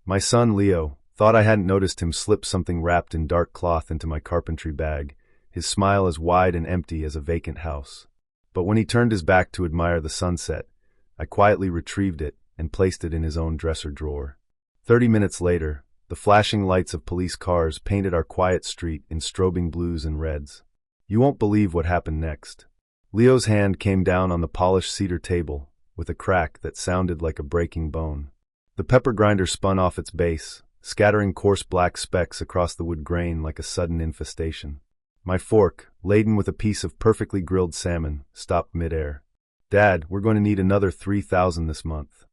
My son, Leo, thought I hadn't noticed him slip something wrapped in dark cloth into my carpentry bag, his smile as wide and empty as a vacant house. But when he turned his back to admire the sunset, I quietly retrieved it and placed it in his own dresser drawer. 30 minutes later, the flashing lights of police cars painted our quiet street in strobing blues and reds. You won't believe what happened next. Leo's hand came down on the polished cedar table, with a crack that sounded like a breaking bone. The pepper grinder spun off its base, scattering coarse black specks across the wood grain like a sudden infestation. My fork, laden with a piece of perfectly grilled salmon, stopped midair. "Dad, we're going to need another 3,000 this month."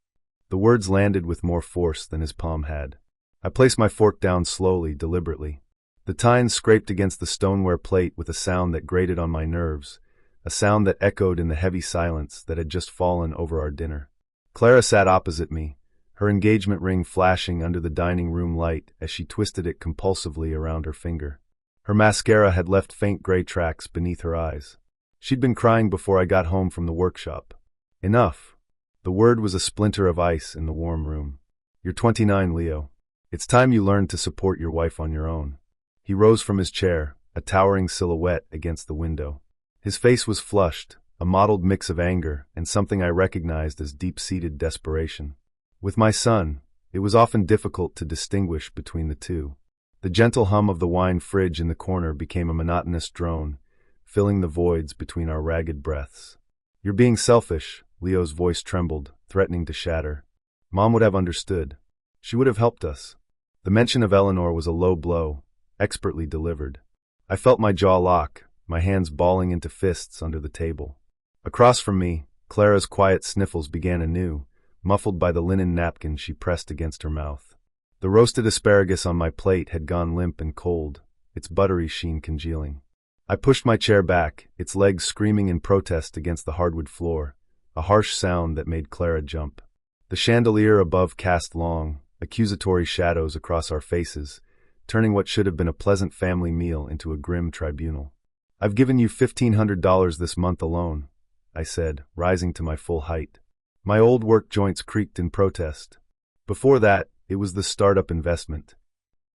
The words landed with more force than his palm had. I placed my fork down slowly, deliberately. The tines scraped against the stoneware plate with a sound that grated on my nerves, a sound that echoed in the heavy silence that had just fallen over our dinner. Clara sat opposite me, her engagement ring flashing under the dining room light as she twisted it compulsively around her finger. Her mascara had left faint gray tracks beneath her eyes. She'd been crying before I got home from the workshop. Enough. The word was a splinter of ice in the warm room. "You're 29, Leo. It's time you learned to support your wife on your own." He rose from his chair, a towering silhouette against the window. His face was flushed, a mottled mix of anger and something I recognized as deep-seated desperation. With my son, it was often difficult to distinguish between the two. The gentle hum of the wine fridge in the corner became a monotonous drone, filling the voids between our ragged breaths. "You're being selfish," Leo's voice trembled, threatening to shatter. "Mom would have understood. She would have helped us." The mention of Eleanor was a low blow, expertly delivered. I felt my jaw lock, my hands balling into fists under the table. Across from me, Clara's quiet sniffles began anew, muffled by the linen napkin she pressed against her mouth. The roasted asparagus on my plate had gone limp and cold, its buttery sheen congealing. I pushed my chair back, its legs screaming in protest against the hardwood floor, a harsh sound that made Clara jump. The chandelier above cast long, accusatory shadows across our faces, turning what should have been a pleasant family meal into a grim tribunal. "I've given you $1,500 this month alone," I said, rising to my full height. My old work joints creaked in protest. Before that, it was the startup investment.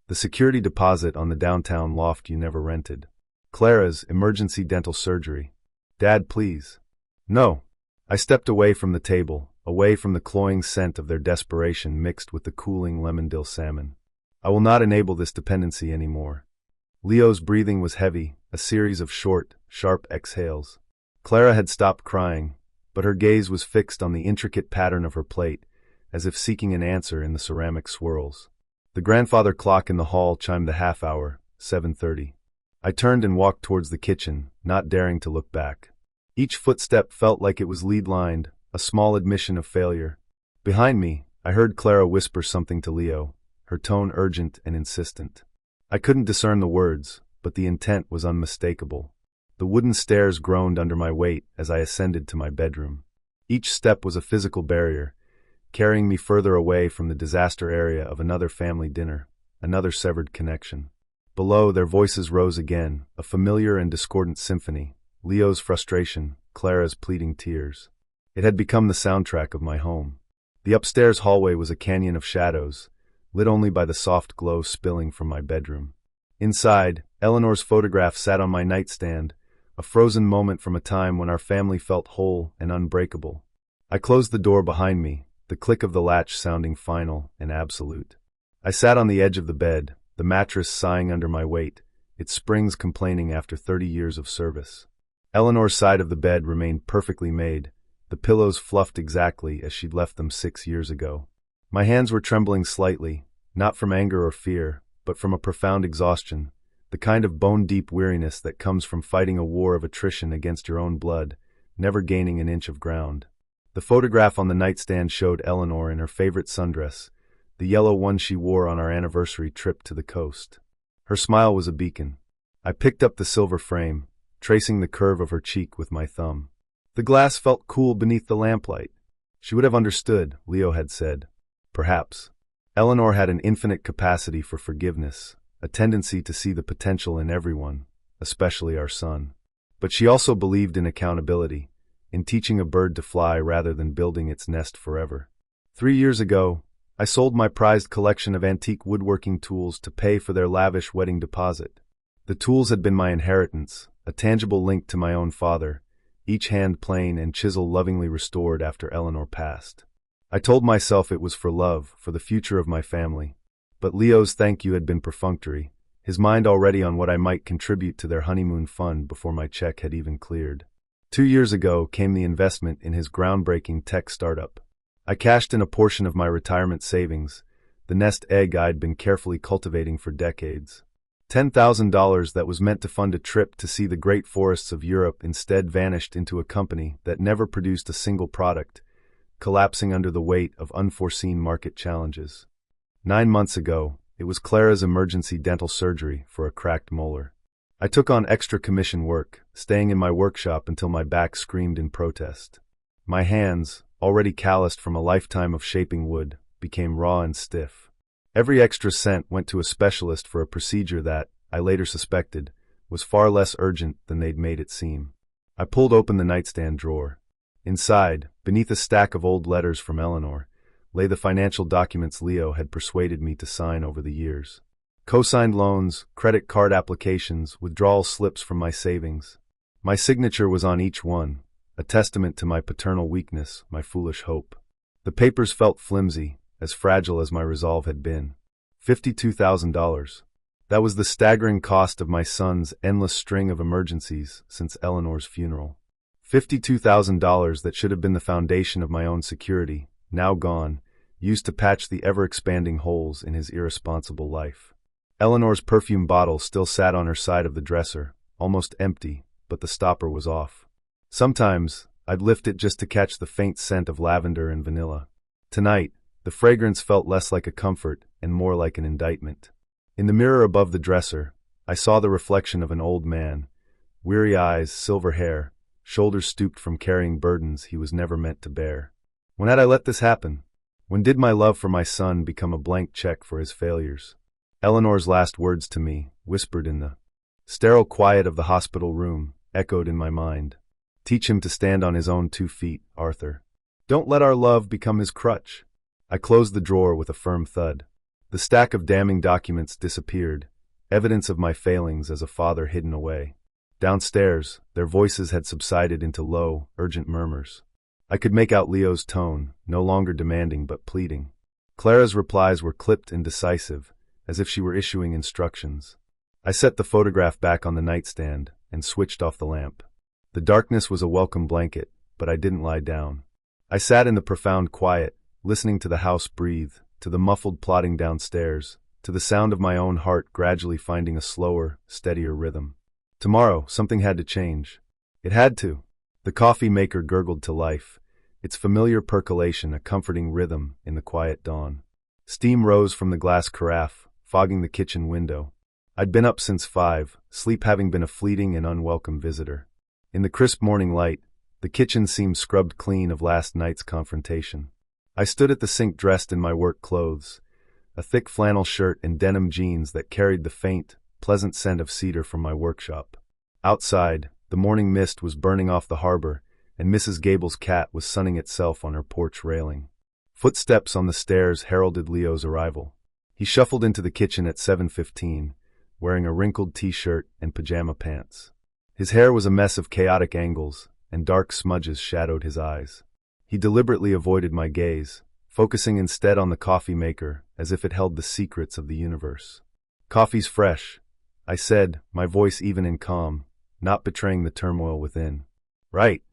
The security deposit on the downtown loft you never rented. Clara's emergency dental surgery. "Dad, please." "No." I stepped away from the table, away from the cloying scent of their desperation mixed with the cooling lemon dill salmon. "I will not enable this dependency anymore." Leo's breathing was heavy, a series of short, sharp exhales. Clara had stopped crying, but her gaze was fixed on the intricate pattern of her plate, as if seeking an answer in the ceramic swirls. The grandfather clock in the hall chimed the half hour, 7:30. I turned and walked towards the kitchen, not daring to look back. Each footstep felt like it was lead-lined, a small admission of failure. Behind me, I heard Clara whisper something to Leo, her tone urgent and insistent. I couldn't discern the words, but the intent was unmistakable. The wooden stairs groaned under my weight as I ascended to my bedroom. Each step was a physical barrier, carrying me further away from the disaster area of another family dinner, another severed connection. Below, their voices rose again, a familiar and discordant symphony, Leo's frustration, Clara's pleading tears. It had become the soundtrack of my home. The upstairs hallway was a canyon of shadows, lit only by the soft glow spilling from my bedroom. Inside, Eleanor's photograph sat on my nightstand, a frozen moment from a time when our family felt whole and unbreakable. I closed the door behind me, the click of the latch sounding final and absolute. I sat on the edge of the bed, the mattress sighing under my weight, its springs complaining after 30 years of service. Eleanor's side of the bed remained perfectly made, the pillows fluffed exactly as she'd left them 6 years ago. My hands were trembling slightly, not from anger or fear, but from a profound exhaustion, the kind of bone-deep weariness that comes from fighting a war of attrition against your own blood, never gaining an inch of ground. The photograph on the nightstand showed Eleanor in her favorite sundress, the yellow one she wore on our anniversary trip to the coast. Her smile was a beacon. I picked up the silver frame, tracing the curve of her cheek with my thumb. The glass felt cool beneath the lamplight. She would have understood, Leo had said. Perhaps. Eleanor had an infinite capacity for forgiveness, a tendency to see the potential in everyone, especially our son. But she also believed in accountability, in teaching a bird to fly rather than building its nest forever. 3 years ago, I sold my prized collection of antique woodworking tools to pay for their lavish wedding deposit. The tools had been my inheritance, a tangible link to my own father, each hand plane and chisel lovingly restored after Eleanor passed. I told myself it was for love, for the future of my family. But Leo's thank you had been perfunctory, his mind already on what I might contribute to their honeymoon fund before my check had even cleared. 2 years ago came the investment in his groundbreaking tech startup. I cashed in a portion of my retirement savings, the nest egg I'd been carefully cultivating for decades. $10,000 that was meant to fund a trip to see the great forests of Europe instead vanished into a company that never produced a single product, collapsing under the weight of unforeseen market challenges. 9 months ago, it was Clara's emergency dental surgery for a cracked molar. I took on extra commission work, staying in my workshop until my back screamed in protest. My hands, already calloused from a lifetime of shaping wood, became raw and stiff. Every extra cent went to a specialist for a procedure that, I later suspected, was far less urgent than they'd made it seem. I pulled open the nightstand drawer. Inside, beneath a stack of old letters from Eleanor, lay the financial documents Leo had persuaded me to sign over the years. Co-signed loans, credit card applications, withdrawal slips from my savings. My signature was on each one, a testament to my paternal weakness, my foolish hope. The papers felt flimsy, as fragile as my resolve had been. $52,000. That was the staggering cost of my son's endless string of emergencies since Eleanor's funeral. $52,000 that should have been the foundation of my own security, now gone, used to patch the ever-expanding holes in his irresponsible life. Eleanor's perfume bottle still sat on her side of the dresser, almost empty, but the stopper was off. Sometimes, I'd lift it just to catch the faint scent of lavender and vanilla. Tonight, the fragrance felt less like a comfort and more like an indictment. In the mirror above the dresser, I saw the reflection of an old man, weary eyes, silver hair, shoulders stooped from carrying burdens he was never meant to bear. When had I let this happen? When did my love for my son become a blank check for his failures? Eleanor's last words to me, whispered in the sterile quiet of the hospital room, echoed in my mind. Teach him to stand on his own 2 feet, Arthur. Don't let our love become his crutch. I closed the drawer with a firm thud. The stack of damning documents disappeared, evidence of my failings as a father hidden away. Downstairs, their voices had subsided into low, urgent murmurs. I could make out Leo's tone, no longer demanding but pleading. Clara's replies were clipped and decisive, as if she were issuing instructions. I set the photograph back on the nightstand and switched off the lamp. The darkness was a welcome blanket, but I didn't lie down. I sat in the profound quiet, listening to the house breathe, to the muffled plodding downstairs, to the sound of my own heart gradually finding a slower, steadier rhythm. Tomorrow, something had to change. It had to. The coffee maker gurgled to life, its familiar percolation a comforting rhythm in the quiet dawn. Steam rose from the glass carafe, fogging the kitchen window. I'd been up since 5, sleep having been a fleeting and unwelcome visitor. In the crisp morning light, the kitchen seemed scrubbed clean of last night's confrontation. I stood at the sink dressed in my work clothes, a thick flannel shirt and denim jeans that carried the faint, pleasant scent of cedar from my workshop. Outside, the morning mist was burning off the harbor, and Mrs. Gable's cat was sunning itself on her porch railing. Footsteps on the stairs heralded Leo's arrival. He shuffled into the kitchen at 7:15, wearing a wrinkled t-shirt and pajama pants. His hair was a mess of chaotic angles, and dark smudges shadowed his eyes. He deliberately avoided my gaze, focusing instead on the coffee maker, as if it held the secrets of the universe. "Coffee's fresh," I said, my voice even and calm, not betraying the turmoil within. "Right.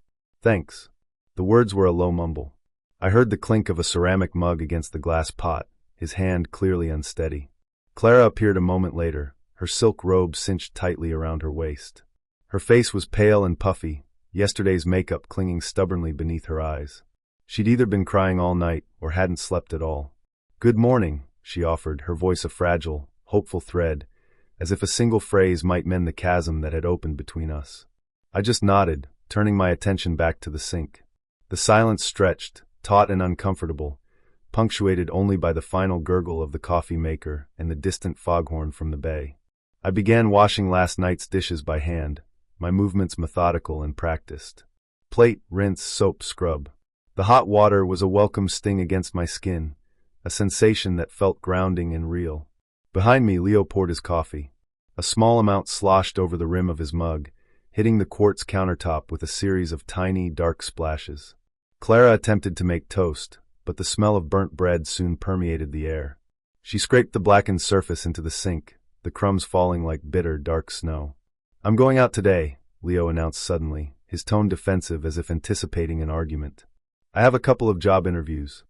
Thanks." The words were a low mumble. I heard the clink of a ceramic mug against the glass pot, his hand clearly unsteady. Clara appeared a moment later, her silk robe cinched tightly around her waist. Her face was pale and puffy, yesterday's makeup clinging stubbornly beneath her eyes. She'd either been crying all night or hadn't slept at all. "Good morning," she offered, her voice a fragile, hopeful thread, as if a single phrase might mend the chasm that had opened between us. I just nodded, turning my attention back to the sink. The silence stretched, taut and uncomfortable, punctuated only by the final gurgle of the coffee maker and the distant foghorn from the bay. I began washing last night's dishes by hand, my movements methodical and practiced. Plate, rinse, soap, scrub. The hot water was a welcome sting against my skin, a sensation that felt grounding and real. Behind me, Leo poured his coffee. A small amount sloshed over the rim of his mug, hitting the quartz countertop with a series of tiny, dark splashes. Clara attempted to make toast, but the smell of burnt bread soon permeated the air. She scraped the blackened surface into the sink, the crumbs falling like bitter, dark snow. "I'm going out today," Leo announced suddenly, his tone defensive as if anticipating an argument. "I have a couple of job interviews."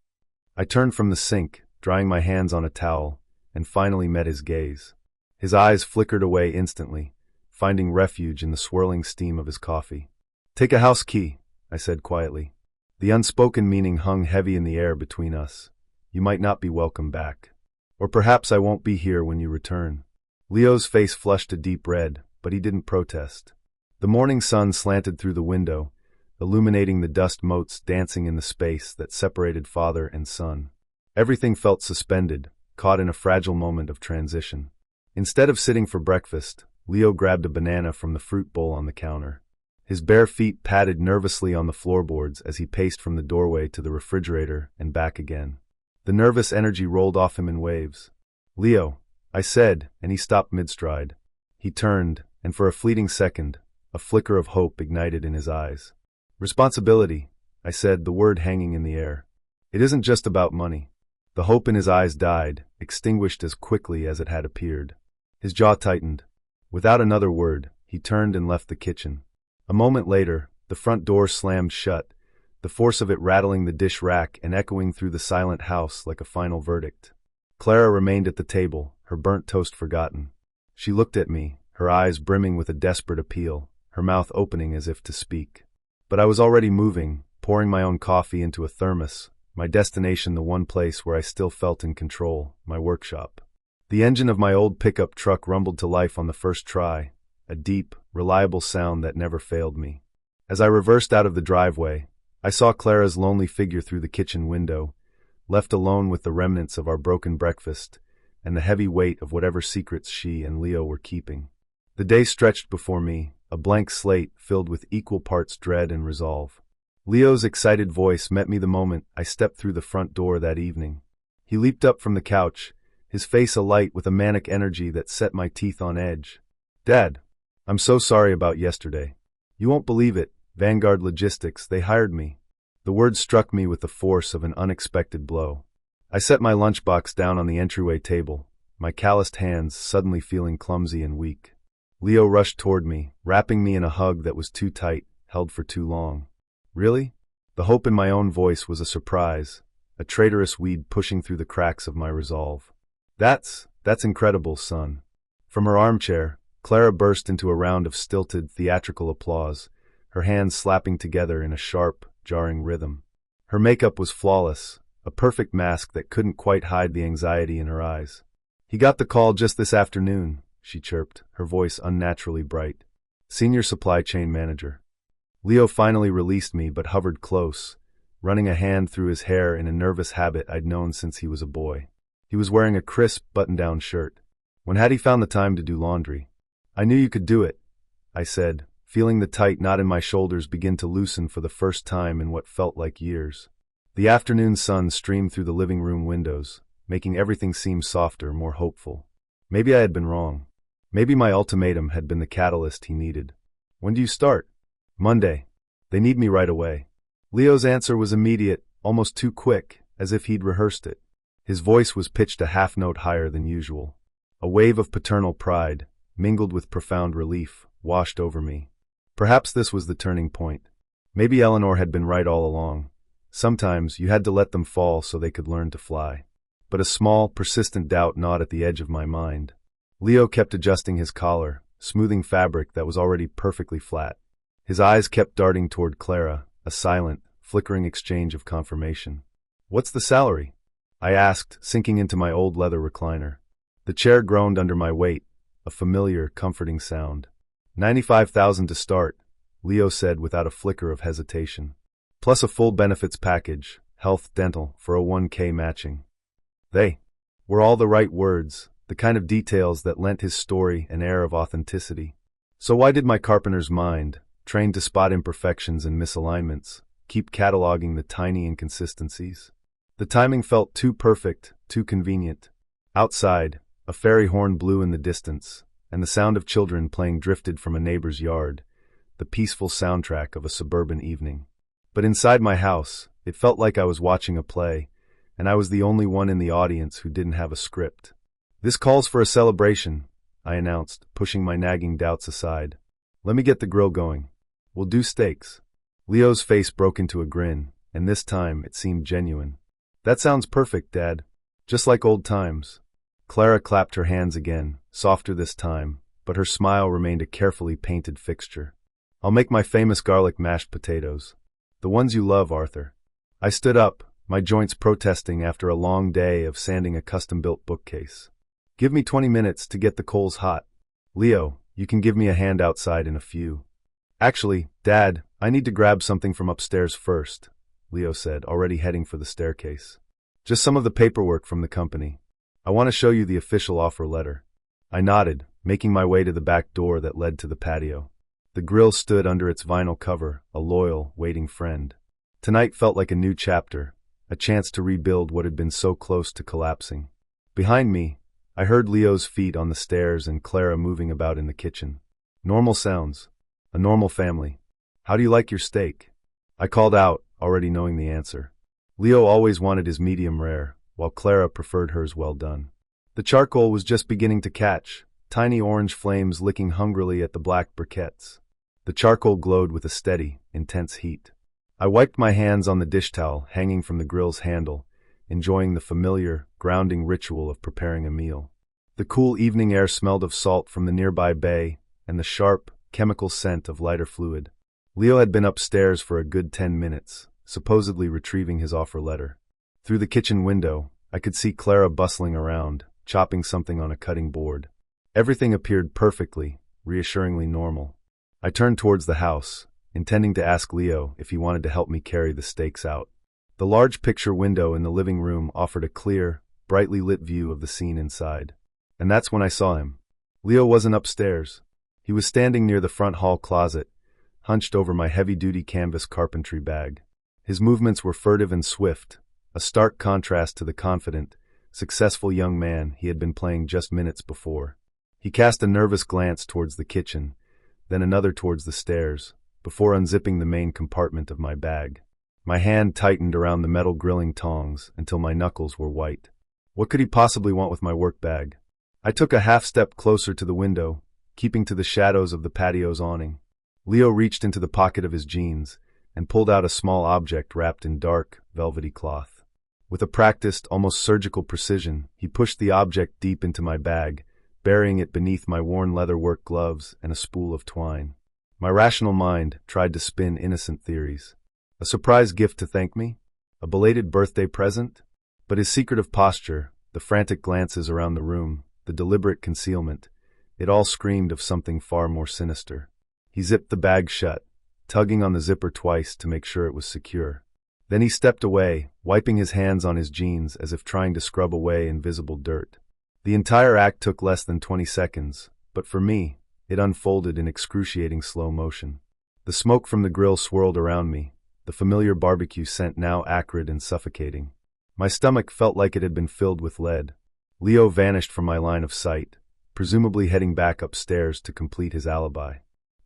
I turned from the sink, drying my hands on a towel, and finally met his gaze. His eyes flickered away instantly, finding refuge in the swirling steam of his coffee. "Take a house key," I said quietly. The unspoken meaning hung heavy in the air between us. "You might not be welcome back. Or perhaps I won't be here when you return." Leo's face flushed a deep red, but he didn't protest. The morning sun slanted through the window, illuminating the dust motes dancing in the space that separated father and son. Everything felt suspended, caught in a fragile moment of transition. Instead of sitting for breakfast, Leo grabbed a banana from the fruit bowl on the counter. His bare feet patted nervously on the floorboards as he paced from the doorway to the refrigerator and back again. The nervous energy rolled off him in waves. "Leo," I said, and he stopped mid-stride. He turned, and for a fleeting second, a flicker of hope ignited in his eyes. "Responsibility," I said, the word hanging in the air. "It isn't just about money." The hope in his eyes died, extinguished as quickly as it had appeared. His jaw tightened. Without another word, he turned and left the kitchen. A moment later, the front door slammed shut, the force of it rattling the dish rack and echoing through the silent house like a final verdict. Clara remained at the table, her burnt toast forgotten. She looked at me, her eyes brimming with a desperate appeal, her mouth opening as if to speak. But I was already moving, pouring my own coffee into a thermos, my destination the one place where I still felt in control, my workshop. The engine of my old pickup truck rumbled to life on the first try, a deep, reliable sound that never failed me. As I reversed out of the driveway, I saw Clara's lonely figure through the kitchen window, left alone with the remnants of our broken breakfast and the heavy weight of whatever secrets she and Leo were keeping. The day stretched before me, a blank slate filled with equal parts dread and resolve. Leo's excited voice met me the moment I stepped through the front door that evening. He leaped up from the couch, his face alight with a manic energy that set my teeth on edge. "Dad, I'm so sorry about yesterday. You won't believe it, Vanguard Logistics, they hired me." The word struck me with the force of an unexpected blow. I set my lunchbox down on the entryway table, my calloused hands suddenly feeling clumsy and weak. Leo rushed toward me, wrapping me in a hug that was too tight, held for too long. "Really?" The hope in my own voice was a surprise, a traitorous weed pushing through the cracks of my resolve. That's incredible, son." From her armchair, Clara burst into a round of stilted, theatrical applause, her hands slapping together in a sharp, jarring rhythm. Her makeup was flawless, a perfect mask that couldn't quite hide the anxiety in her eyes. "He got the call just this afternoon," she chirped, her voice unnaturally bright. "Senior supply chain manager." Leo finally released me but hovered close, running a hand through his hair in a nervous habit I'd known since he was a boy. He was wearing a crisp, button-down shirt. "When had he found the time to do laundry?" "I knew you could do it," I said, feeling the tight knot in my shoulders begin to loosen for the first time in what felt like years. The afternoon sun streamed through the living room windows, making everything seem softer, more hopeful. Maybe I had been wrong. Maybe my ultimatum had been the catalyst he needed. "When do you start?" "Monday. They need me right away." Leo's answer was immediate, almost too quick, as if he'd rehearsed it. His voice was pitched a half note higher than usual. A wave of paternal pride, mingled with profound relief, washed over me. Perhaps this was the turning point. Maybe Eleanor had been right all along. Sometimes you had to let them fall so they could learn to fly. But a small, persistent doubt gnawed at the edge of my mind. Leo kept adjusting his collar, smoothing fabric that was already perfectly flat. His eyes kept darting toward Clara, a silent, flickering exchange of confirmation. "What's the salary?" I asked, sinking into my old leather recliner. The chair groaned under my weight, a familiar, comforting sound. $95,000 to start, Leo said without a flicker of hesitation. Plus a full benefits package, health, dental, 401k matching. They were all the right words, the kind of details that lent his story an air of authenticity. So why did my carpenter's mind, trained to spot imperfections and misalignments, keep cataloging the tiny inconsistencies? The The timing felt too perfect, too convenient. Outside, a fairy horn blew in the distance, and the sound of children playing drifted from a neighbor's yard, the peaceful soundtrack of a suburban evening. But inside my house, it felt like I was watching a play, and I was the only one in the audience who didn't have a script. "This calls for a celebration," I announced, pushing my nagging doubts aside. "Let me get the grill going. We'll do steaks." Leo's face broke into a grin, and this time it seemed genuine. "That sounds perfect, Dad. Just like old times." Clara clapped her hands again, softer this time, but her smile remained a carefully painted fixture. "I'll make my famous garlic mashed potatoes. The ones you love, Arthur." I stood up, my joints protesting after a long day of sanding a custom-built bookcase. "Give me 20 minutes to get the coals hot. Leo, you can give me a hand outside in a few." "Actually, Dad, I need to grab something from upstairs first," Leo said, already heading for the staircase. "Just some of the paperwork from the company. I want to show you the official offer letter." I nodded, making my way to the back door that led to the patio. The grill stood under its vinyl cover, a loyal, waiting friend. Tonight felt like a new chapter, a chance to rebuild what had been so close to collapsing. Behind me, I heard Leo's feet on the stairs and Clara moving about in the kitchen. Normal sounds. A normal family. "How do you like your steak?" I called out, already knowing the answer. Leo always wanted his medium rare, while Clara preferred hers well done. The charcoal was just beginning to catch, tiny orange flames licking hungrily at the black briquettes. The charcoal glowed with a steady, intense heat. I wiped my hands on the dish towel hanging from the grill's handle, enjoying the familiar, grounding ritual of preparing a meal. The cool evening air smelled of salt from the nearby bay, and the sharp, chemical scent of lighter fluid. Leo had been upstairs for a good 10 minutes, supposedly retrieving his offer letter. Through the kitchen window, I could see Clara bustling around, chopping something on a cutting board. Everything appeared perfectly, reassuringly normal. I turned towards the house, intending to ask Leo if he wanted to help me carry the steaks out. The large picture window in the living room offered a clear, brightly lit view of the scene inside. And that's when I saw him. Leo wasn't upstairs. He was standing near the front hall closet, hunched over my heavy-duty canvas carpentry bag. His movements were furtive and swift, a stark contrast to the confident, successful young man he had been playing just minutes before. He cast a nervous glance towards the kitchen, then another towards the stairs, before unzipping the main compartment of my bag. My hand tightened around the metal grilling tongs until my knuckles were white. What could he possibly want with my work bag? I took a half-step closer to the window, keeping to the shadows of the patio's awning. Leo reached into the pocket of his jeans and pulled out a small object wrapped in dark, velvety cloth. With a practiced, almost surgical precision, he pushed the object deep into my bag, burying it beneath my worn leather work gloves and a spool of twine. My rational mind tried to spin innocent theories. A surprise gift to thank me? A belated birthday present? But his secretive posture, the frantic glances around the room, the deliberate concealment, it all screamed of something far more sinister. He zipped the bag shut, tugging on the zipper twice to make sure it was secure. Then he stepped away, wiping his hands on his jeans as if trying to scrub away invisible dirt. The entire act took less than 20 seconds, but for me, it unfolded in excruciating slow motion. The smoke from the grill swirled around me, the familiar barbecue scent now acrid and suffocating. My stomach felt like it had been filled with lead. Leo vanished from my line of sight, presumably heading back upstairs to complete his alibi.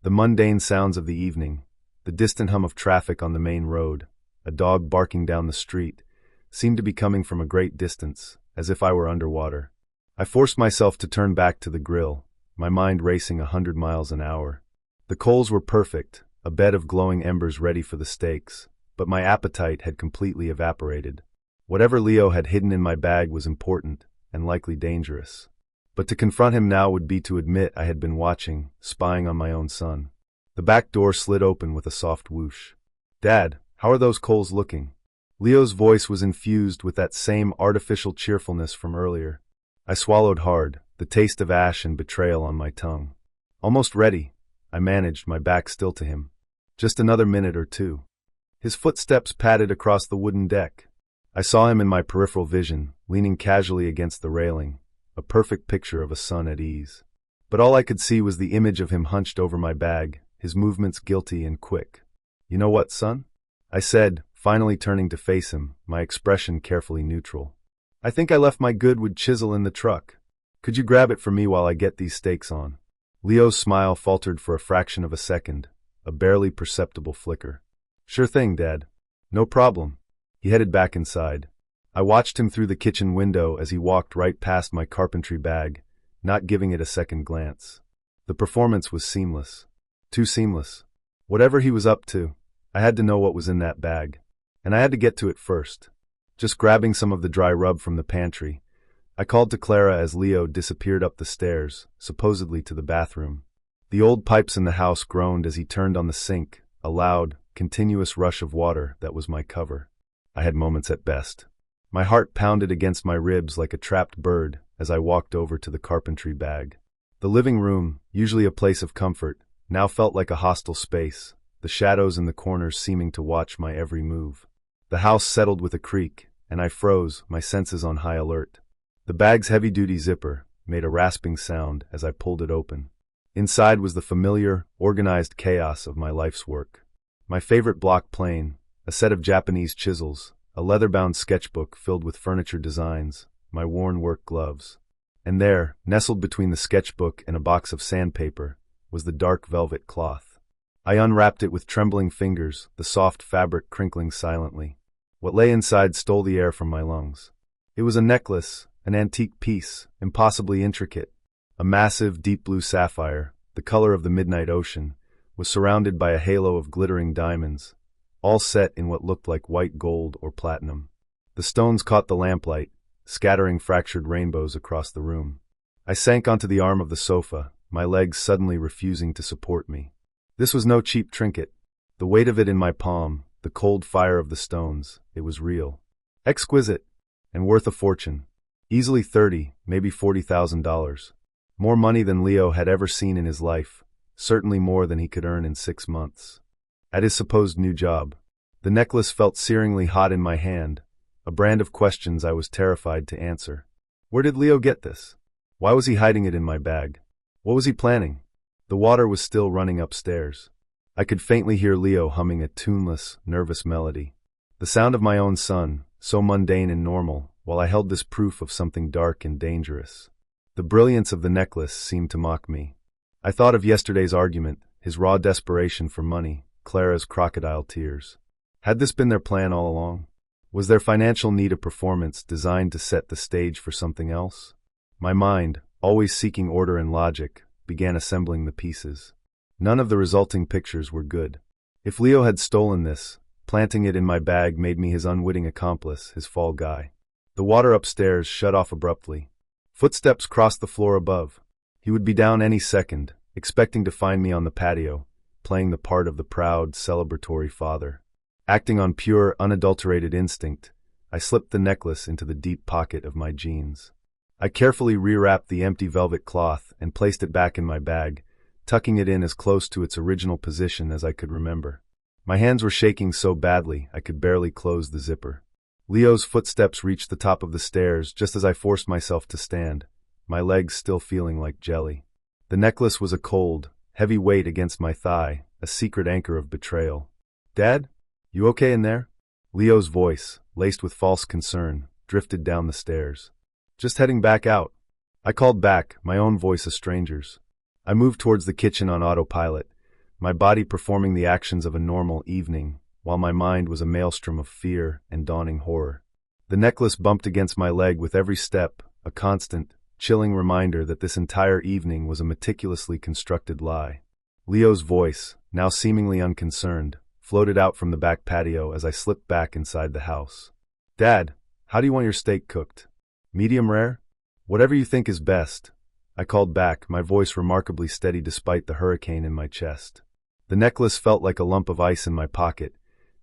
The mundane sounds of the evening, the distant hum of traffic on the main road, a dog barking down the street, seemed to be coming from a great distance, as if I were underwater. I forced myself to turn back to the grill, my mind racing 100 miles an hour. The coals were perfect, a bed of glowing embers ready for the steaks, but my appetite had completely evaporated. Whatever Leo had hidden in my bag was important, and likely dangerous. But to confront him now would be to admit I had been watching, spying on my own son. The back door slid open with a soft whoosh. "Dad, how are those coals looking?" Leo's voice was infused with that same artificial cheerfulness from earlier. I swallowed hard, the taste of ash and betrayal on my tongue. "Almost ready," I managed, my back still to him. "Just another minute or two." His footsteps padded across the wooden deck. I saw him in my peripheral vision, leaning casually against the railing, a perfect picture of a son at ease. But all I could see was the image of him hunched over my bag, his movements guilty and quick. "You know what, son?" I said, finally turning to face him, my expression carefully neutral. "I think I left my good wood chisel in the truck. Could you grab it for me while I get these steaks on?" Leo's smile faltered for a fraction of a second, a barely perceptible flicker. "Sure thing, Dad. No problem." He headed back inside. I watched him through the kitchen window as he walked right past my carpentry bag, not giving it a second glance. The performance was seamless. Too seamless. Whatever he was up to, I had to know what was in that bag. And I had to get to it first. Just grabbing some of the dry rub from the pantry, I called to Clara as Leo disappeared up the stairs, supposedly to the bathroom. The old pipes in the house groaned as he turned on the sink, a loud, continuous rush of water that was my cover. I had moments at best. My heart pounded against my ribs like a trapped bird as I walked over to the carpentry bag. The living room, usually a place of comfort, now felt like a hostile space, the shadows in the corners seeming to watch my every move. The house settled with a creak, and I froze, my senses on high alert. The bag's heavy-duty zipper made a rasping sound as I pulled it open. Inside was the familiar, organized chaos of my life's work. My favorite block plane, a set of Japanese chisels, a leather-bound sketchbook filled with furniture designs, my worn work gloves. And there, nestled between the sketchbook and a box of sandpaper, was the dark velvet cloth. I unwrapped it with trembling fingers, the soft fabric crinkling silently. What lay inside stole the air from my lungs. It was a necklace, an antique piece, impossibly intricate. A massive, deep blue sapphire, the color of the midnight ocean, was surrounded by a halo of glittering diamonds, all set in what looked like white gold or platinum. The stones caught the lamplight, scattering fractured rainbows across the room. I sank onto the arm of the sofa, my legs suddenly refusing to support me. This was no cheap trinket. The weight of it in my palm, the cold fire of the stones, it was real. Exquisite, and worth a fortune. Easily $30,000, maybe $40,000. More money than Leo had ever seen in his life, certainly more than he could earn in 6 months. At his supposed new job, the necklace felt searingly hot in my hand, a brand of questions I was terrified to answer. Where did Leo get this? Why was he hiding it in my bag? What was he planning? The water was still running upstairs. I could faintly hear Leo humming a tuneless, nervous melody. The sound of my own son, so mundane and normal, while I held this proof of something dark and dangerous. The brilliance of the necklace seemed to mock me. I thought of yesterday's argument, his raw desperation for money, Clara's crocodile tears. Had this been their plan all along? Was their financial need a performance designed to set the stage for something else? My mind, always seeking order and logic, began assembling the pieces. None of the resulting pictures were good. If Leo had stolen this, planting it in my bag made me his unwitting accomplice, his fall guy. The water upstairs shut off abruptly. Footsteps crossed the floor above. He would be down any second, expecting to find me on the patio, playing the part of the proud, celebratory father. Acting on pure, unadulterated instinct, I slipped the necklace into the deep pocket of my jeans. I carefully rewrapped the empty velvet cloth and placed it back in my bag, tucking it in as close to its original position as I could remember. My hands were shaking so badly I could barely close the zipper. Leo's footsteps reached the top of the stairs just as I forced myself to stand, my legs still feeling like jelly. The necklace was a cold, heavy weight against my thigh, a secret anchor of betrayal. "Dad? You okay in there?" Leo's voice, laced with false concern, drifted down the stairs. "Just heading back out." I called back, my own voice a stranger's. I moved towards the kitchen on autopilot, my body performing the actions of a normal evening, while my mind was a maelstrom of fear and dawning horror. The necklace bumped against my leg with every step, a constant, chilling reminder that this entire evening was a meticulously constructed lie. Leo's voice, now seemingly unconcerned, floated out from the back patio as I slipped back inside the house. "Dad, how do you want your steak cooked? Medium rare? Whatever you think is best," I called back, my voice remarkably steady despite the hurricane in my chest. The necklace felt like a lump of ice in my pocket,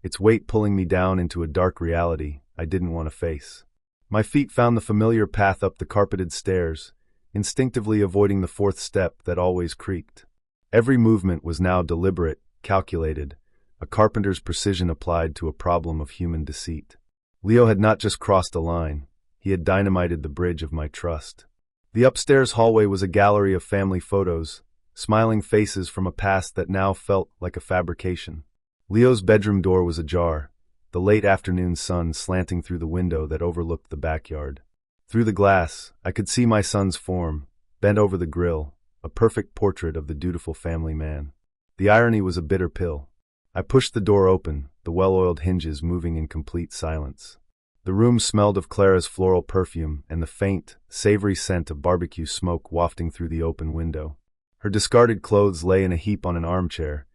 its weight pulling me down into a dark reality I didn't want to face. My feet found the familiar path up the carpeted stairs, instinctively avoiding the fourth step that always creaked. Every movement was now deliberate, calculated, a carpenter's precision applied to a problem of human deceit. Leo had not just crossed a line, he had dynamited the bridge of my trust. The upstairs hallway was a gallery of family photos, smiling faces from a past that now felt like a fabrication. Leo's bedroom door was ajar, the late afternoon sun slanting through the window that overlooked the backyard. Through the glass, I could see my son's form, bent over the grill, a perfect portrait of the dutiful family man. The irony was a bitter pill. I pushed the door open, the well-oiled hinges moving in complete silence. The room smelled of Clara's floral perfume and the faint, savory scent of barbecue smoke wafting through the open window. Her discarded clothes lay in a heap on an armchair.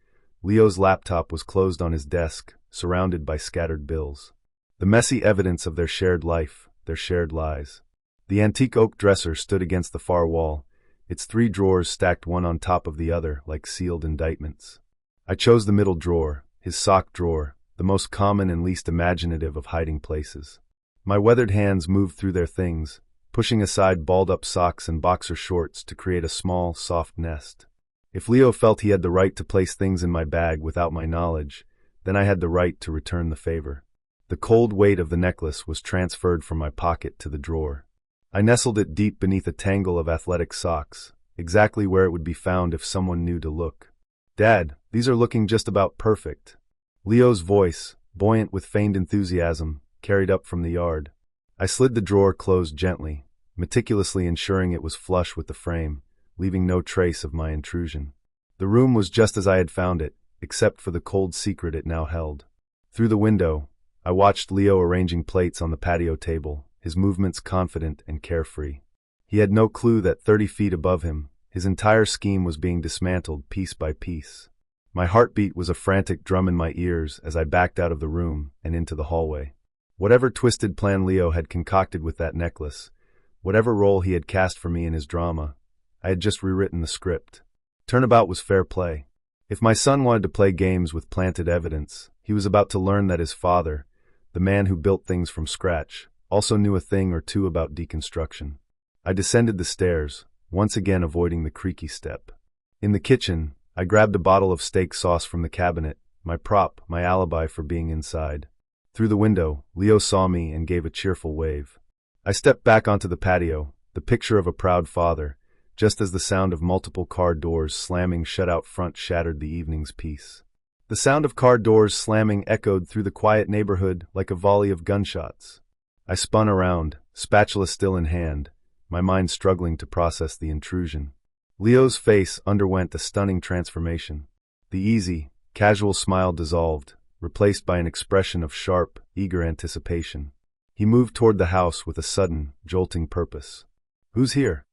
Leo's laptop was closed on his desk, surrounded by scattered bills. The messy evidence of their shared life, their shared lies. The antique oak dresser stood against the far wall, its 3 drawers stacked one on top of the other like sealed indictments. I chose the middle drawer, his sock drawer, the most common and least imaginative of hiding places. My weathered hands moved through their things, pushing aside balled-up socks and boxer shorts to create a small, soft nest. If Leo felt he had the right to place things in my bag without my knowledge, then I had the right to return the favor. The cold weight of the necklace was transferred from my pocket to the drawer. I nestled it deep beneath a tangle of athletic socks, exactly where it would be found if someone knew to look. "Dad, these are looking just about perfect." Leo's voice, buoyant with feigned enthusiasm, carried up from the yard. I slid the drawer closed gently, meticulously ensuring it was flush with the frame, leaving no trace of my intrusion. The room was just as I had found it, except for the cold secret it now held. Through the window, I watched Leo arranging plates on the patio table, his movements confident and carefree. He had no clue that 30 feet above him, his entire scheme was being dismantled piece by piece. My heartbeat was a frantic drum in my ears as I backed out of the room and into the hallway. Whatever twisted plan Leo had concocted with that necklace, whatever role he had cast for me in his drama, I had just rewritten the script. Turnabout was fair play. If my son wanted to play games with planted evidence, he was about to learn that his father, the man who built things from scratch, also knew a thing or two about deconstruction. I descended the stairs, once again avoiding the creaky step. In the kitchen, I grabbed a bottle of steak sauce from the cabinet, my prop, my alibi for being inside. Through the window, Leo saw me and gave a cheerful wave. I stepped back onto the patio, the picture of a proud father, just as the sound of multiple car doors slamming shut out front shattered the evening's peace. The sound of car doors slamming echoed through the quiet neighborhood like a volley of gunshots. I spun around, spatula still in hand, my mind struggling to process the intrusion. Leo's face underwent a stunning transformation. The easy, casual smile dissolved, replaced by an expression of sharp, eager anticipation. He moved toward the house with a sudden, jolting purpose. "Who's here?"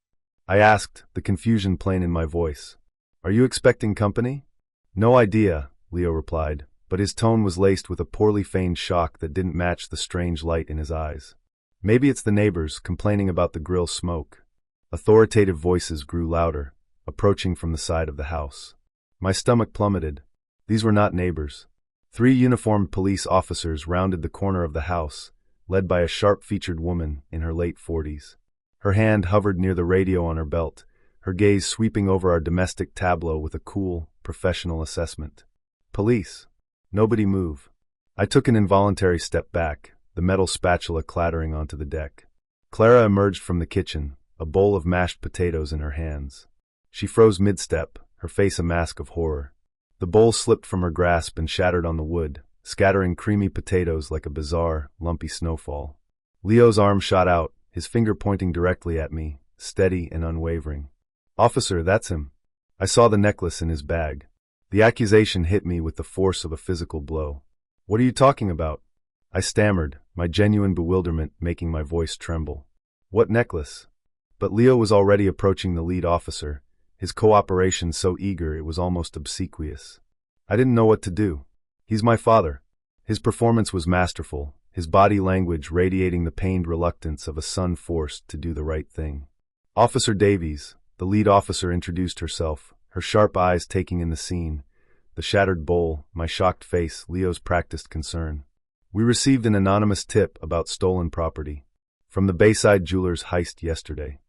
I asked, the confusion plain in my voice. "Are you expecting company?" "No idea," Leo replied, but his tone was laced with a poorly feigned shock that didn't match the strange light in his eyes. "Maybe it's the neighbors complaining about the grill smoke." Authoritative voices grew louder, approaching from the side of the house. My stomach plummeted. These were not neighbors. 3 uniformed police officers rounded the corner of the house, led by a sharp-featured woman in her late 40s. Her hand hovered near the radio on her belt, her gaze sweeping over our domestic tableau with a cool, professional assessment. "Police. Nobody move." I took an involuntary step back, the metal spatula clattering onto the deck. Clara emerged from the kitchen, a bowl of mashed potatoes in her hands. She froze mid-step, her face a mask of horror. The bowl slipped from her grasp and shattered on the wood, scattering creamy potatoes like a bizarre, lumpy snowfall. Leo's arm shot out, his finger pointing directly at me, steady and unwavering. "Officer, that's him." I saw the necklace in his bag. The accusation hit me with the force of a physical blow. "What are you talking about?" I stammered, my genuine bewilderment making my voice tremble. "What necklace?" But Leo was already approaching the lead officer, his cooperation so eager it was almost obsequious. I didn't know what to do. "He's my father." His performance was masterful, his body language radiating the pained reluctance of a son forced to do the right thing. "Officer Davies," the lead officer introduced herself, her sharp eyes taking in the scene, the shattered bowl, my shocked face, Leo's practiced concern. "We received an anonymous tip about stolen property from the Bayside Jewelers heist yesterday."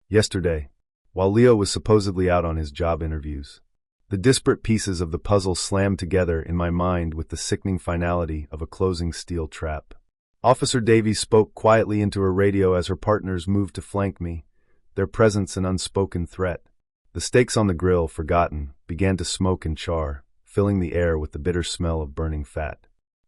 Yesterday, while Leo was supposedly out on his job interviews. The disparate pieces of the puzzle slammed together in my mind with the sickening finality of a closing steel trap. Officer Davies spoke quietly into her radio as her partners moved to flank me, their presence an unspoken threat. The steaks on the grill, forgotten, began to smoke and char, filling the air with the bitter smell of burning fat.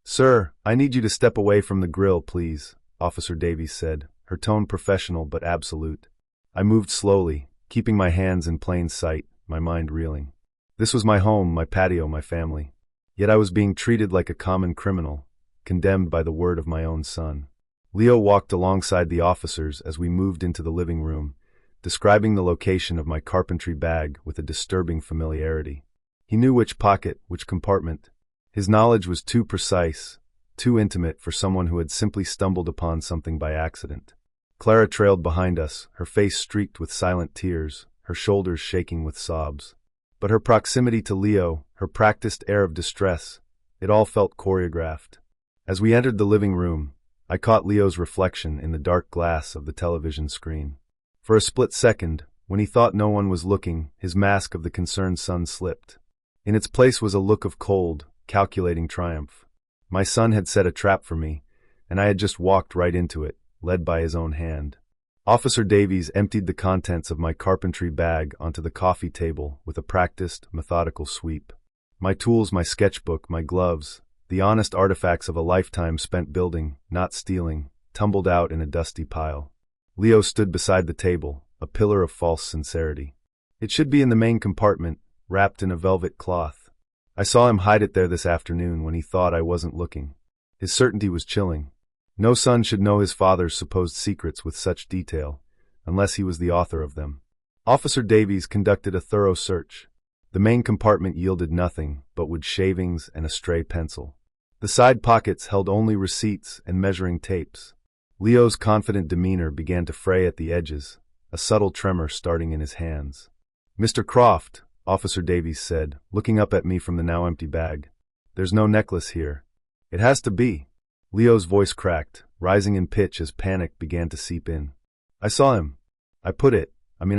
"Sir, I need you to step away from the grill, please," Officer Davies said, her tone professional but absolute. I moved slowly, keeping my hands in plain sight, my mind reeling. This was my home, my patio, my family. Yet I was being treated like a common criminal, condemned by the word of my own son. Leo walked alongside the officers as we moved into the living room, describing the location of my carpentry bag with a disturbing familiarity. He knew which pocket, which compartment. His knowledge was too precise, too intimate for someone who had simply stumbled upon something by accident. Clara trailed behind us, her face streaked with silent tears, her shoulders shaking with sobs. But her proximity to Leo, her practiced air of distress, it all felt choreographed. As we entered the living room, I caught Leo's reflection in the dark glass of the television screen. For a split second, when he thought no one was looking, his mask of the concerned son slipped. In its place was a look of cold, calculating triumph. My son had set a trap for me, and I had just walked right into it, led by his own hand. Officer Davies emptied the contents of my carpentry bag onto the coffee table with a practiced, methodical sweep. My tools, my sketchbook, my gloves, the honest artifacts of a lifetime spent building, not stealing, tumbled out in a dusty pile. Leo stood beside the table, a pillar of false sincerity. It should be in the main compartment, wrapped in a velvet cloth. I saw him hide it there this afternoon when he thought I wasn't looking. His certainty was chilling. No son should know his father's supposed secrets with such detail, unless he was the author of them. Officer Davies conducted a thorough search. The main compartment yielded nothing but wood shavings and a stray pencil. The side pockets held only receipts and measuring tapes. Leo's confident demeanor began to fray at the edges, a subtle tremor starting in his hands. "Mr. Croft," Officer Davies said, looking up at me from the now empty bag. "There's no necklace here." "It has to be." Leo's voice cracked, rising in pitch as panic began to seep in. "I saw him. I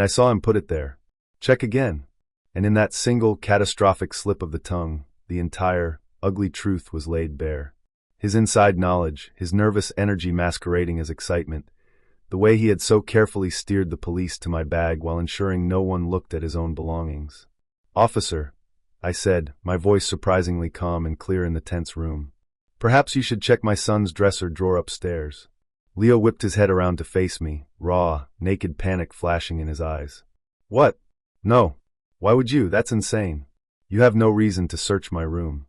saw him put it there. Check again." And in that single, catastrophic slip of the tongue, the entire, ugly truth was laid bare. His inside knowledge, his nervous energy masquerading as excitement, the way he had so carefully steered the police to my bag while ensuring no one looked at his own belongings. "Officer," I said, my voice surprisingly calm and clear in the tense room, "perhaps you should check my son's dresser drawer upstairs." Leo whipped his head around to face me, raw, naked panic flashing in his eyes. "What? No. Why would you? That's insane. You have no reason to search my room."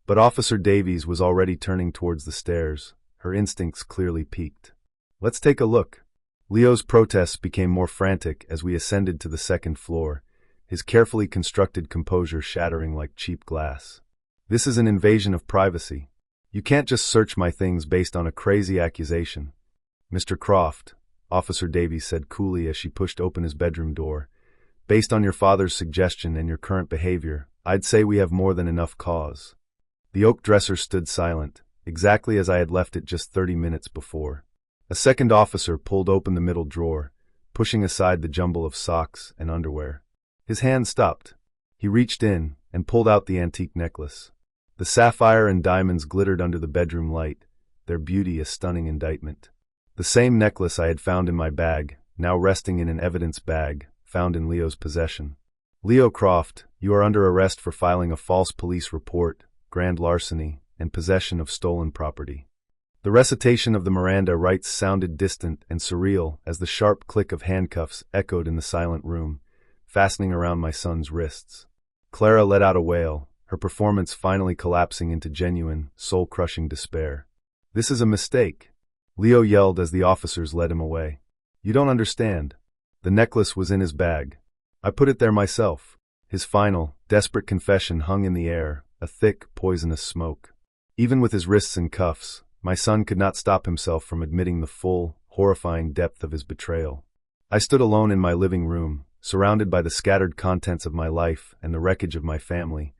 But Officer Davies was already turning towards the stairs, her instincts clearly piqued. "Let's take a look." Leo's protests became more frantic as we ascended to the second floor, his carefully constructed composure shattering like cheap glass. "This is an invasion of privacy. You can't just search my things based on a crazy accusation." "Mr. Croft," Officer Davies said coolly as she pushed open his bedroom door, "based on your father's suggestion and your current behavior, I'd say we have more than enough cause." The oak dresser stood silent, exactly as I had left it just 30 minutes before. A second officer pulled open the middle drawer, pushing aside the jumble of socks and underwear. His hand stopped. He reached in and pulled out the antique necklace. The sapphire and diamonds glittered under the bedroom light, their beauty a stunning indictment. The same necklace I had found in my bag, now resting in an evidence bag, found in Leo's possession. "Leo Croft, you are under arrest for filing a false police report, grand larceny, and possession of stolen property." The recitation of the Miranda rights sounded distant and surreal as the sharp click of handcuffs echoed in the silent room, fastening around my son's wrists. Clara let out a wail, her performance finally collapsing into genuine, soul-crushing despair. "This is a mistake," Leo yelled as the officers led him away. "You don't understand. The necklace was in his bag. I put it there myself." His final, desperate confession hung in the air, a thick, poisonous smoke. Even with his wrists in cuffs, my son could not stop himself from admitting the full, horrifying depth of his betrayal. I stood alone in my living room, surrounded by the scattered contents of my life and the wreckage of my family,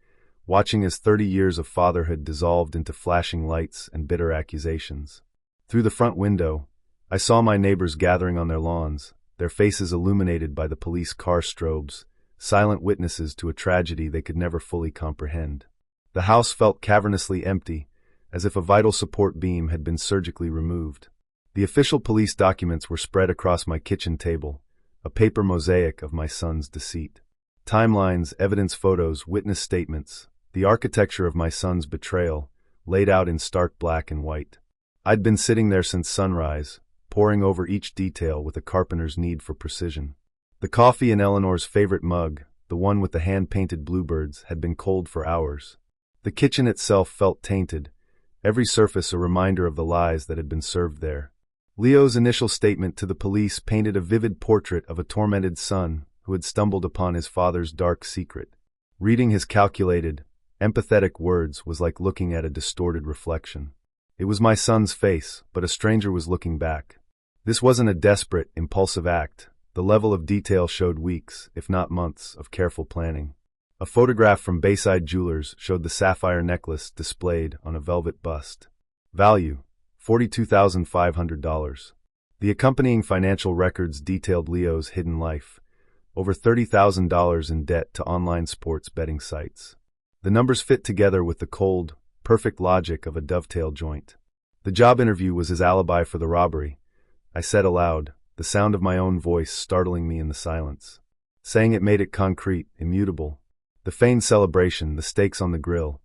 watching as 30 years of fatherhood dissolved into flashing lights and bitter accusations. Through the front window, I saw my neighbors gathering on their lawns, their faces illuminated by the police car strobes, silent witnesses to a tragedy they could never fully comprehend. The house felt cavernously empty, as if a vital support beam had been surgically removed. The official police documents were spread across my kitchen table, a paper mosaic of my son's deceit. Timelines, evidence photos, witness statements, the architecture of my son's betrayal, laid out in stark black and white. I'd been sitting there since sunrise, poring over each detail with a carpenter's need for precision. The coffee in Eleanor's favorite mug, the one with the hand-painted bluebirds, had been cold for hours. The kitchen itself felt tainted, every surface a reminder of the lies that had been served there. Leo's initial statement to the police painted a vivid portrait of a tormented son who had stumbled upon his father's dark secret. Reading his calculated, empathetic words was like looking at a distorted reflection. It was my son's face, but a stranger was looking back. This wasn't a desperate, impulsive act. The level of detail showed weeks, if not months, of careful planning. A photograph from Bayside Jewelers showed the sapphire necklace displayed on a velvet bust. Value: $42,500. The accompanying financial records detailed Leo's hidden life. Over $30,000 in debt to online sports betting sites. The numbers fit together with the cold, perfect logic of a dovetail joint. The job interview was his alibi for the robbery. I said aloud, the sound of my own voice startling me in the silence. Saying it made it concrete, immutable. The feigned celebration, the stakes on the grill.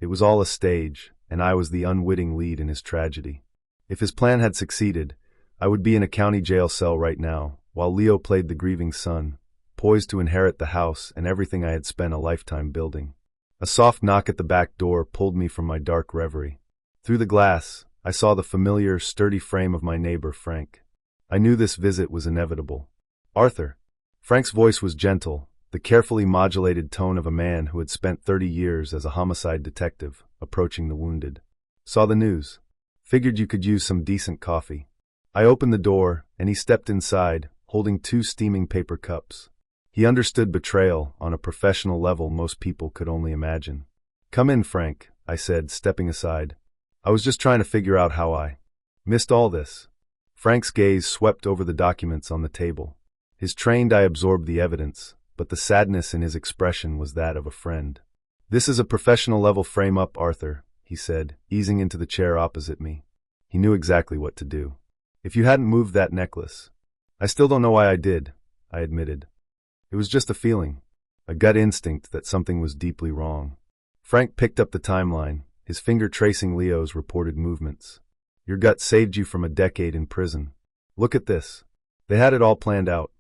It was all a stage, and I was the unwitting lead in his tragedy. If his plan had succeeded, I would be in a county jail cell right now, while Leo played the grieving son, poised to inherit the house and everything I had spent a lifetime building. A soft knock at the back door pulled me from my dark reverie. Through the glass, I saw the familiar, sturdy frame of my neighbor, Frank. I knew this visit was inevitable. "Arthur." Frank's voice was gentle, the carefully modulated tone of a man who had spent 30 years as a homicide detective, approaching the wounded. "Saw the news. Figured you could use some decent coffee." I opened the door, and he stepped inside, holding 2 steaming paper cups. He understood betrayal on a professional level most people could only imagine. "Come in, Frank," I said, stepping aside. "I was just trying to figure out how I missed all this." Frank's gaze swept over the documents on the table. His trained eye absorbed the evidence, but the sadness in his expression was that of a friend. "This is a professional-level frame-up, Arthur," he said, easing into the chair opposite me. He knew exactly what to do. "If you hadn't moved that necklace—" "I still don't know why I did," I admitted. "It was just a feeling, a gut instinct that something was deeply wrong." Frank picked up the timeline, his finger tracing Leo's reported movements. "Your gut saved you from a decade in prison. Look at this." They had it all planned out.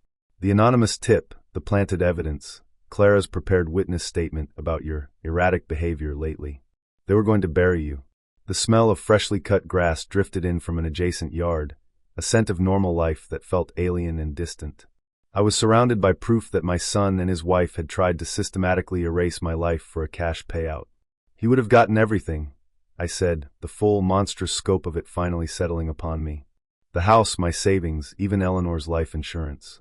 The anonymous tip, the planted evidence, Clara's prepared witness statement about your erratic behavior lately. They were going to bury you. The smell of freshly cut grass drifted in from an adjacent yard, a scent of normal life that felt alien and distant. I was surrounded by proof that my son and his wife had tried to systematically erase my life for a cash payout. "He would have gotten everything," I said, the full, monstrous scope of it finally settling upon me. "The house, my savings, even Eleanor's life insurance."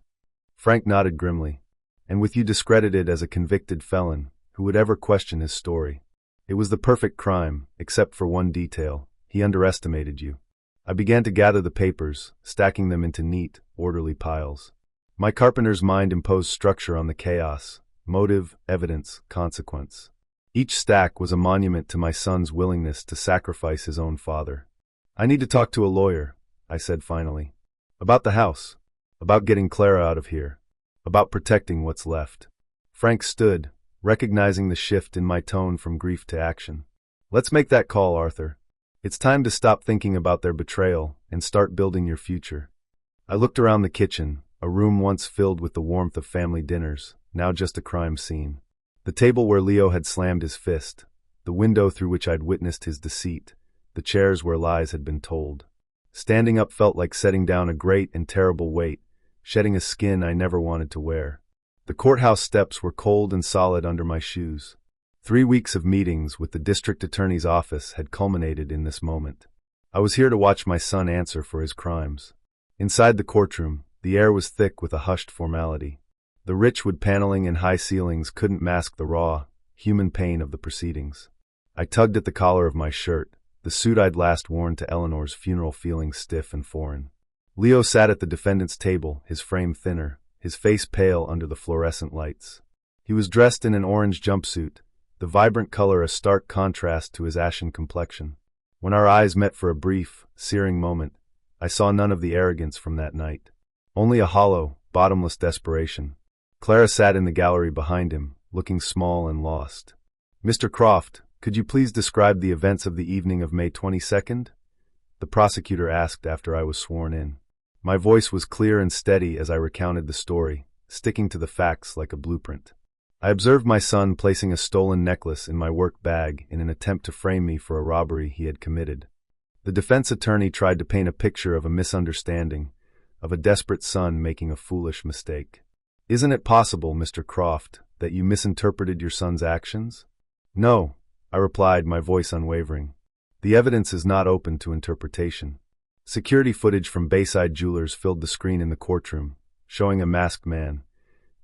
Frank nodded grimly. "And with you discredited as a convicted felon, who would ever question his story? It was the perfect crime, except for one detail. He underestimated you." I began to gather the papers, stacking them into neat, orderly piles. My carpenter's mind imposed structure on the chaos: motive, evidence, consequence. Each stack was a monument to my son's willingness to sacrifice his own father. "I need to talk to a lawyer," I said finally. "About the house. About getting Clara out of here. About protecting what's left." Frank stood, recognizing the shift in my tone from grief to action. "Let's make that call, Arthur. It's time to stop thinking about their betrayal and start building your future." I looked around the kitchen, a room once filled with the warmth of family dinners, now just a crime scene. The table where Leo had slammed his fist, the window through which I'd witnessed his deceit, the chairs where lies had been told. Standing up felt like setting down a great and terrible weight, shedding a skin I never wanted to wear. The courthouse steps were cold and solid under my shoes. 3 weeks of meetings with the district attorney's office had culminated in this moment. I was here to watch my son answer for his crimes. Inside the courtroom, the air was thick with a hushed formality. The rich wood paneling and high ceilings couldn't mask the raw, human pain of the proceedings. I tugged at the collar of my shirt, the suit I'd last worn to Eleanor's funeral feeling stiff and foreign. Leo sat at the defendant's table, his frame thinner, his face pale under the fluorescent lights. He was dressed in an orange jumpsuit, the vibrant color a stark contrast to his ashen complexion. When our eyes met for a brief, searing moment, I saw none of the arrogance from that night. Only a hollow, bottomless desperation. Clara sat in the gallery behind him, looking small and lost. "Mr. Croft," Could you please describe the events of the evening of May 22nd? The prosecutor asked after I was sworn in. My voice was clear and steady as I recounted the story, sticking to the facts like a blueprint. I observed my son placing a stolen necklace in my work bag in an attempt to frame me for a robbery he had committed. The defense attorney tried to paint a picture of a misunderstanding, of a desperate son making a foolish mistake. Isn't it possible, Mr. Croft, that you misinterpreted your son's actions? No, I replied, my voice unwavering. The evidence is not open to interpretation. Security footage from Bayside Jewelers filled the screen in the courtroom, showing a masked man,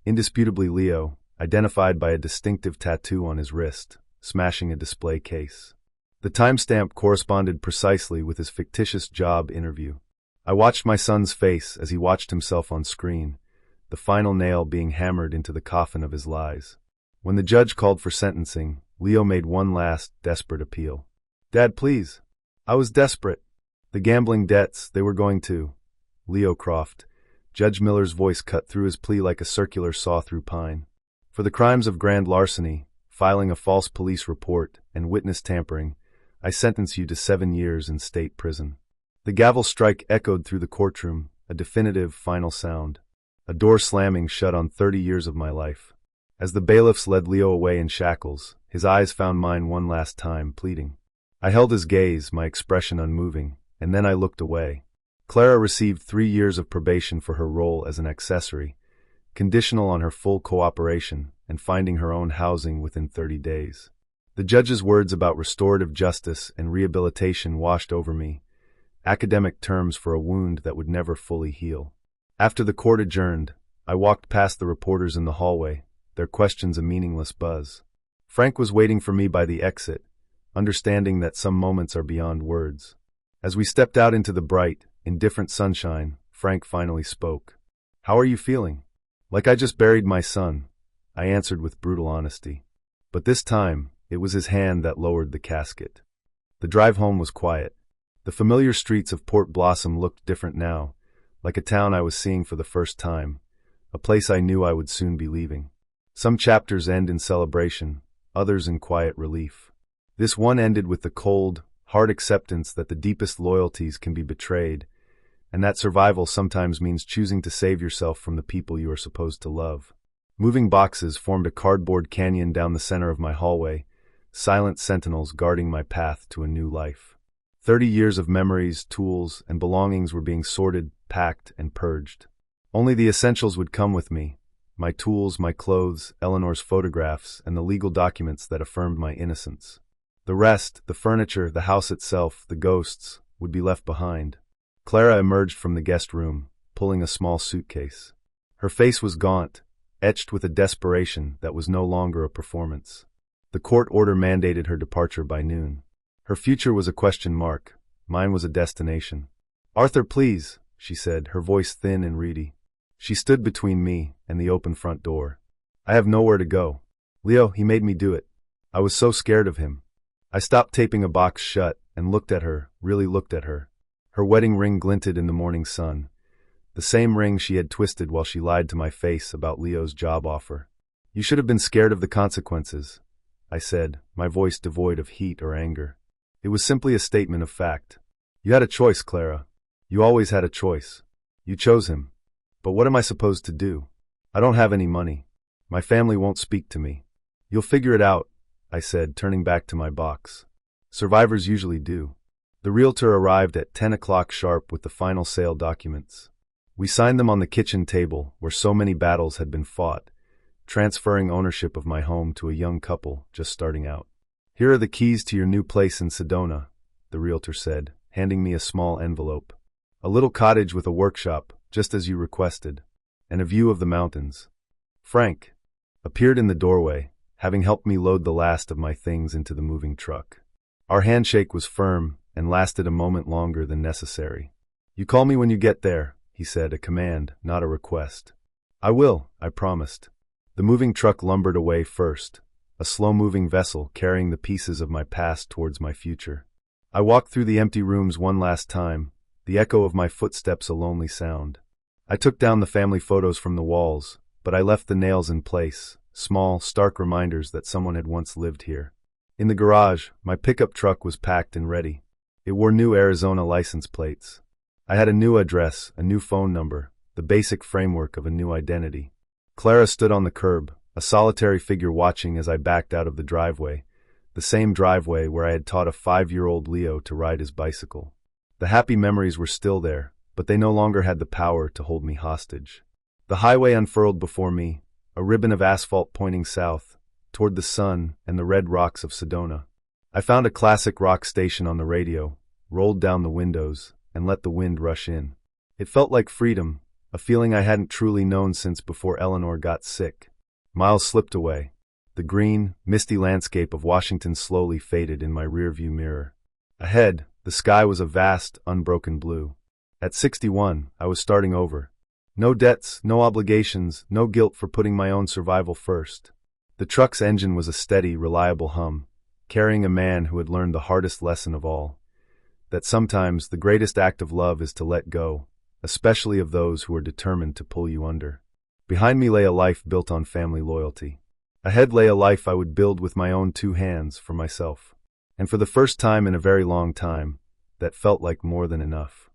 indisputably Leo, identified by a distinctive tattoo on his wrist, smashing a display case. The timestamp corresponded precisely with his fictitious job interview. I watched my son's face as he watched himself on screen, the final nail being hammered into the coffin of his lies. When the judge called for sentencing, Leo made one last, desperate appeal. Dad, please. I was desperate. The gambling debts, they were going to. Leo Croft. Judge Miller's voice cut through his plea like a circular saw through pine. For the crimes of grand larceny, filing a false police report, and witness tampering, I sentence you to 7 years in state prison. The gavel strike echoed through the courtroom, a definitive final sound. A door slamming shut on 30 years of my life. As the bailiffs led Leo away in shackles, his eyes found mine one last time, pleading. I held his gaze, my expression unmoving, and then I looked away. Clara received 3 years of probation for her role as an accessory, conditional on her full cooperation and finding her own housing within 30 days. The judge's words about restorative justice and rehabilitation washed over me, academic terms for a wound that would never fully heal. After the court adjourned, I walked past the reporters in the hallway, their questions a meaningless buzz. Frank was waiting for me by the exit, understanding that some moments are beyond words. As we stepped out into the bright, indifferent sunshine, Frank finally spoke. How are you feeling? Like I just buried my son, I answered with brutal honesty. But this time, it was his hand that lowered the casket. The drive home was quiet. The familiar streets of Port Blossom looked different now, like a town I was seeing for the first time, a place I knew I would soon be leaving. Some chapters end in celebration, others in quiet relief. This one ended with the cold, hard acceptance that the deepest loyalties can be betrayed, and that survival sometimes means choosing to save yourself from the people you are supposed to love. Moving boxes formed a cardboard canyon down the center of my hallway, silent sentinels guarding my path to a new life. 30 years of memories, tools, and belongings were being sorted, packed, and purged. Only the essentials would come with me: my tools, my clothes, Eleanor's photographs, and the legal documents that affirmed my innocence. The rest, the furniture, the house itself, the ghosts, would be left behind. Clara emerged from the guest room, pulling a small suitcase. Her face was gaunt, etched with a desperation that was no longer a performance. The court order mandated her departure by noon. Her future was a question mark. Mine was a destination. Arthur, please, she said, her voice thin and reedy. She stood between me and the open front door. I have nowhere to go. Leo, he made me do it. I was so scared of him. I stopped taping a box shut and looked at her, really looked at her. Her wedding ring glinted in the morning sun, the same ring she had twisted while she lied to my face about Leo's job offer. You should have been scared of the consequences, I said, my voice devoid of heat or anger. It was simply a statement of fact. You had a choice, Clara. You always had a choice. You chose him. But what am I supposed to do? I don't have any money. My family won't speak to me. You'll figure it out, I said, turning back to my box. Survivors usually do. The realtor arrived at 10 o'clock sharp with the final sale documents. We signed them on the kitchen table where so many battles had been fought, transferring ownership of my home to a young couple just starting out. Here are the keys to your new place in Sedona, the realtor said, handing me a small envelope. A little cottage with a workshop, just as you requested, and a view of the mountains. Frank appeared in the doorway, having helped me load the last of my things into the moving truck. Our handshake was firm and lasted a moment longer than necessary. You call me when you get there, he said, a command, not a request. I will, I promised. The moving truck lumbered away first, a slow-moving vessel carrying the pieces of my past towards my future. I walked through the empty rooms one last time, the echo of my footsteps a lonely sound. I took down the family photos from the walls, but I left the nails in place, small, stark reminders that someone had once lived here. In the garage, my pickup truck was packed and ready. It wore new Arizona license plates. I had a new address, a new phone number, the basic framework of a new identity. Clara stood on the curb, a solitary figure watching as I backed out of the same driveway where I had taught a 5-year-old Leo to ride his bicycle. The happy memories were still there, but they no longer had the power to hold me hostage. The highway unfurled before me, a ribbon of asphalt pointing south, toward the sun and the red rocks of Sedona. I found a classic rock station on the radio, rolled down the windows, and let the wind rush in. It felt like freedom, a feeling I hadn't truly known since before Eleanor got sick. Miles slipped away. The green, misty landscape of Washington slowly faded in my rearview mirror. Ahead, the sky was a vast, unbroken blue. At 61, I was starting over. No debts, no obligations, no guilt for putting my own survival first. The truck's engine was a steady, reliable hum, carrying a man who had learned the hardest lesson of all, that sometimes the greatest act of love is to let go, especially of those who are determined to pull you under. Behind me lay a life built on family loyalty. Ahead lay a life I would build with my own 2 hands for myself. And for the first time in a very long time, that felt like more than enough.